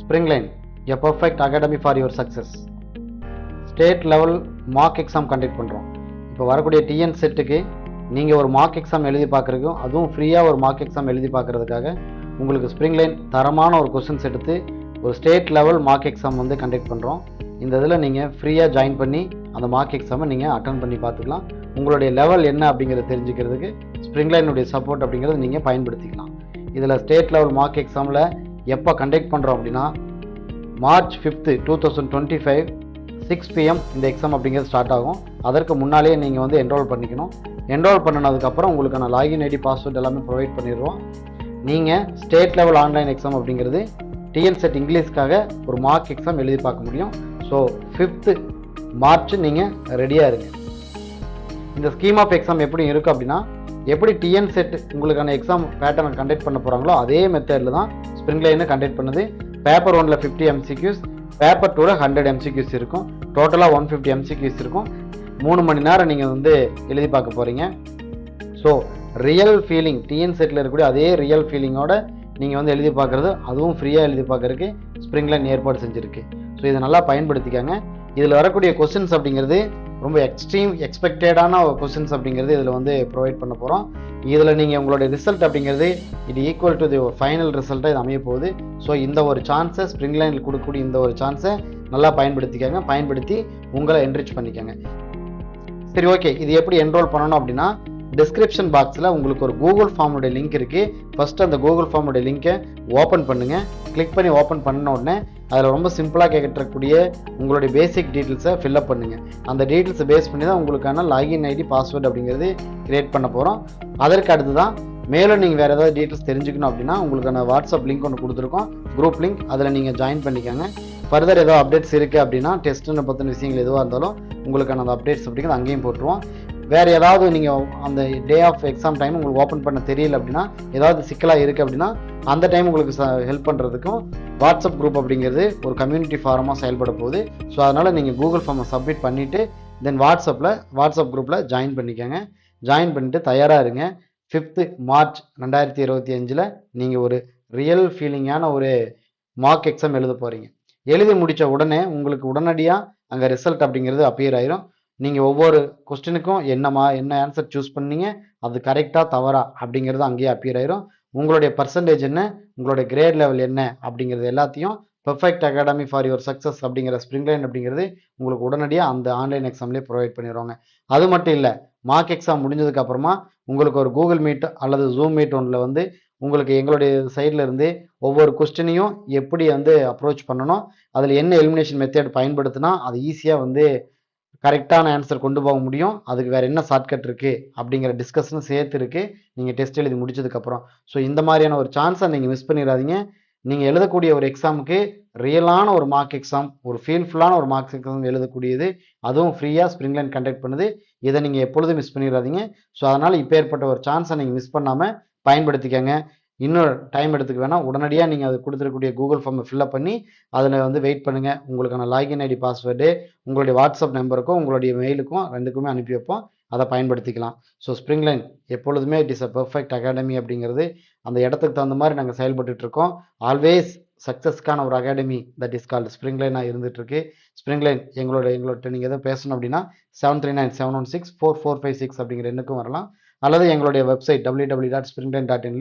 Springline, a perfect academy for your success. State level mark exam conduct பண்ணுறோம். இப்போ வரக்கூடிய TN செட்டுக்கு நீங்கள் ஒரு மார்க் எக்ஸாம் எழுதி பார்க்குறதுக்கும், அதுவும் ஃப்ரீயாக ஒரு மார்க் எக்ஸாம் எழுதி பார்க்குறதுக்காக உங்களுக்கு ஸ்ப்ரிங்லைன் தரமான ஒரு கொஸ்டின்ஸ் எடுத்து ஒரு ஸ்டேட் லெவல் மார்க் எக்ஸாம் வந்து கண்டக்ட் பண்ணுறோம். இந்த இதில் நீங்கள் ஃப்ரீயாக ஜாயின் பண்ணி அந்த மார்க் எக்ஸாமை நீங்கள் அட்டன் பண்ணி பார்த்துக்கலாம். உங்களுடைய லெவல் என்ன அப்படிங்கிறத தெரிஞ்சுக்கிறதுக்கு ஸ்ப்ரிங்லைனுடைய சப்போர்ட் அப்படிங்கிறது நீங்கள் பயன்படுத்திக்கலாம். இதில் ஸ்டேட் லெவல் மார்க் எக்ஸாமில் எப்போ கண்டக்ட் பண்ணுறோம் அப்படின்னா மார்ச் 5, 2025 6 PM இந்த எக்ஸாம் அப்படிங்கிறது ஸ்டார்ட் ஆகும். அதற்கு முன்னாலேயே நீங்கள் வந்து என்ரோல் பண்ணிக்கணும். என்ரோல் பண்ணினதுக்கப்புறம் உங்களுக்கான லாகின் ஐடி பாஸ்வேர்ட் எல்லாமே ப்ரொவைட் பண்ணிடுவோம். நீங்கள் ஸ்டேட் லெவல் ஆன்லைன் எக்ஸாம் அப்படிங்கிறது டிஎன் செட் இங்கிலீஷ்க்காக ஒரு மார்க் எக்ஸாம் எழுதி பார்க்க முடியும். ஸோ 5 மார்ச் நீங்கள் ரெடியாக இருங்க. இந்த ஸ்கீம் ஆஃப் எக்ஸாம் எப்படி இருக்கும் அப்படின்னா, எப்படி டிஎன் செட் உங்களுக்கான எக்ஸாம் பேட்டர்ன் கண்டக்ட் பண்ண போகிறாங்களோ அதே மெத்தடில் தான் ஸ்ப்ரிங்லைனை கண்டக்ட் பண்ணுது. பேப்பர் 1ல் 50 MCQs, பேப்பர் 2ல் 100 MCQs இருக்கும். டோட்டலாக 150 MCQs இருக்கும். 3 மணி நேரம் நீங்கள் வந்து எழுதி பார்க்க போகிறீங்க. So real feeling TN settle இருக்கக்கூடிய அதே ரியல் ஃபீலிங்கோட நீங்கள் வந்து எழுதி பார்க்குறது, அதுவும் ஃப்ரீயாக எழுதி பார்க்குறதுக்கு ஸ்ப்ரிங்லைன் ஏற்பாடு செஞ்சுருக்கு. ஸோ இதை நல்லா பயன்படுத்திக்காங்க. இதில் வரக்கூடிய கொஸ்டின்ஸ் அப்படிங்கிறது ரொம்ப எக்ஸ்ட்ரீம் எக்ஸ்பெக்டடான கொஸ்டின்ஸ் அப்படிங்கிறது இதில் வந்து ப்ரொவைட் பண்ண போகிறோம். இதில் நீங்கள் உங்களுடைய ரிசல்ட் அப்படிங்கிறது இது ஈக்குவல் டு தி ஃபைனல் ரிசல்ட்டாக இது அமைய போகுது. ஸோ இந்த ஒரு சான்ஸை ஸ்ப்ரிங்லைனில் கொடுக்கக்கூடிய இந்த ஒரு சான்ஸை நல்லா பயன்படுத்திக்கங்க. பயன்படுத்தி உங்களை என்ரிச் பண்ணிக்கங்க. சரி, ஓகே. இது எப்படி என்ரோல் பண்ணணும் அப்படின்னா, டிஸ்கிரிப்ஷன் பாக்ஸில் உங்களுக்கு ஒரு கூகுள் ஃபார்முடைய லிங்க் இருக்குது. ஃபஸ்ட்டு அந்த கூகுள் ஃபார்முடைய லிங்கை ஓப்பன் பண்ணுங்கள். கிளிக் பண்ணி ஓப்பன் பண்ண உடனே அதில் ரொம்ப சிம்பிளாக கேட்கக்கூடிய உங்களுடைய பேசிக் டீட்டெயில்ஸை ஃபில்அப் பண்ணுங்கள். அந்த டீட்டெயில்ஸை பேஸ் பண்ணி தான் உங்களுக்கான லாகின் ஐடி பாஸ்வேர்டு அப்படிங்கிறது கிரியேட் பண்ண போகிறோம். அதற்கு அடுத்து தான் மேலும் நீங்கள் வேறு ஏதாவது டீட்டெயில்ஸ் தெரிஞ்சுக்கணும் அப்படின்னா உங்களுக்கான வாட்ஸ்அப் லிங்க் ஒன்று கொடுத்துருக்கோம், குரூப் லிங்க். அதில் நீங்கள் ஜாயின் பண்ணிக்கோங்க. ஃபர்தர் ஏதோ அப்டேட்ஸ் இருக்குது அப்படின்னா, டெஸ்ட்டுன்னு பற்றின விஷயங்கள் எதுவாக இருந்தாலும் உங்களுக்கான அந்த அப்டேட்ஸ் அப்படிங்கிறது அங்கேயும் போட்டுருவோம். வேறு ஏதாவது நீங்கள் அந்த டே ஆஃப் எக்ஸாம் டைம் உங்களுக்கு ஓப்பன் பண்ண தெரியல அப்படின்னா, ஏதாவது சிக்கலாக இருக்குது அப்படின்னா அந்த டைம் உங்களுக்கு ஹெல்ப் பண்ணுறதுக்கும் வாட்ஸ்அப் குரூப் அப்படிங்கிறது ஒரு கம்யூனிட்டி ஃபாரமாக செயல்பட போகுது. ஸோ அதனால் நீங்கள் கூகுள் ஃபார்மை சப்மிட் பண்ணிவிட்டு தென் வாட்ஸ்அப் குரூப்பில் ஜாயின் பண்ணிக்கோங்க. ஜாயின் பண்ணிவிட்டு தயாராக இருங்க. 5 மார்ச் 2025 நீங்கள் ஒரு ரியல் ஃபீலிங்கான ஒரு மார்க் எக்ஸாம் எழுத போகிறீங்க. எழுதி முடித்த உடனே உங்களுக்கு உடனடியாக அங்கே ரிசல்ட் அப்படிங்கிறது அப்பியர் ஆயிரும். நீங்கள் ஒவ்வொரு கொஸ்டினுக்கும் என்ன ஆன்சர் சூஸ் பண்ணீங்க, அது கரெக்டாக தவறா அப்படிங்கிறது அங்கேயே அப்பியர் ஆயிரும். உங்களுடைய பர்சன்டேஜ் என்ன, உங்களுடைய கிரேட் லெவல் என்ன அப்படிங்கிறது எல்லாத்தையும் perfect academy for your success அப்படிங்கிற ஸ்ப்ரிங்லைன் அப்படிங்கிறது உங்களுக்கு உடனடியாக அந்த ஆன்லைன் எக்ஸாம்லேயே ப்ரொவைட் பண்ணிடுவாங்க. அது மட்டும் இல்லை, மார்க் எக்ஸாம் முடிஞ்சதுக்கு அப்புறமா உங்களுக்கு ஒரு கூகுள் மீட் அல்லது ஜூம் மீட் ஒன்றில் வந்து உங்களுக்கு எங்களுடைய சைடில் இருந்து ஒவ்வொரு கொஸ்டினையும் எப்படி வந்து அப்ரோச் பண்ணணும், அதில் என்ன எலிமினேஷன் மெத்தட் பயன்படுத்தினா அது ஈஸியாக வந்து கரெக்டான ஆன்சர் கொண்டு போக முடியும், அதுக்கு வேறு என்ன ஷார்ட்கட் இருக்குது அப்படிங்கிற டிஸ்கஷனும் சேர்த்து இருக்குது நீங்கள் டெஸ்ட் எழுதி முடிச்சதுக்கப்புறம். ஸோ இந்த மாதிரியான ஒரு சான்ஸை நீங்கள் மிஸ் பண்ணிடாதீங்க. நீங்கள் எழுதக்கூடிய ஒரு எக்ஸாமுக்கு ரியலான ஒரு மார்க் எக்ஸாம், ஒரு ஃபீல்ஃபுல்லான ஒரு மார்க் எக்ஸாம் எழுதக்கூடியது, அதுவும் ஃப்ரீயாக ஸ்ப்ரிங்லைன் கண்டக்ட் பண்ணுது. இதை நீங்கள் எப்பொழுதும் மிஸ் பண்ணிடாதீங்க. ஸோ அதனால் இப்போ ஏற்பட்ட ஒரு சான்ஸை நீங்கள் மிஸ் பண்ணாமல் பயன்படுத்திக்கங்க. இன்னொரு டைம் எடுத்துக்க வேணாம். உடனடியாக நீங்கள் அது கொடுத்துருக்கக்கூடிய கூகுள் ஃபார்மை ஃபில்அப் பண்ணி அதில் வந்து வெயிட் பண்ணுங்கள். உங்களுக்கான லாகின் ஐடி பாஸ்வேர்டு உங்களுடைய வாட்ஸ்அப் நம்பருக்கும் உங்களுடைய மெயிலுக்கும் ரெண்டுக்குமே அனுப்பி வைப்போம். அதை பயன்படுத்திக்கலாம். ஸோ ஸ்ப்ரிங்லைன் எப்பொழுதுமே it is a perfect academy அப்படிங்கிறது அந்த இடத்துக்கு தகுந்த மாதிரி நாங்கள் செயல்பட்டு இருக்கோம். ஆல்வேஸ் சக்ஸஸ்க்கான ஒரு அகாடமி தட் இஸ் கால்டு ஸ்ப்ரிங்லைனாக இருந்துகிட்ருக்கு. ஸ்ப்ரிங்லைன் எங்களோட நீங்கள் எதுவும் பேசணும் அப்படின்னா 7397164456 அப்படிங்கிற எண்ணுக்கும் வரலாம். அல்லது எங்களுடைய வெப்சைட் www.springline.in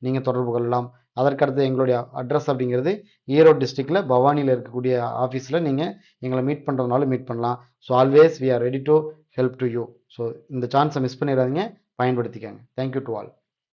நீங்கள் தொடர்பு கொள்ளலாம். அதற்கடுத்து எங்களுடைய அட்ரஸ் அப்படிங்கிறது ஈரோடு டிஸ்ட்ரிக்டில் பவானியில் இருக்கக்கூடிய ஆஃபீஸில் நீங்கள் எங்களை மீட் பண்ணுறதுனாலும் மீட் பண்ணலாம். So always we are ready to help to you. So இந்த சான்ஸை மிஸ் பண்ணிடாதீங்க, பயன்படுத்திக்கங்க. Thank you to all.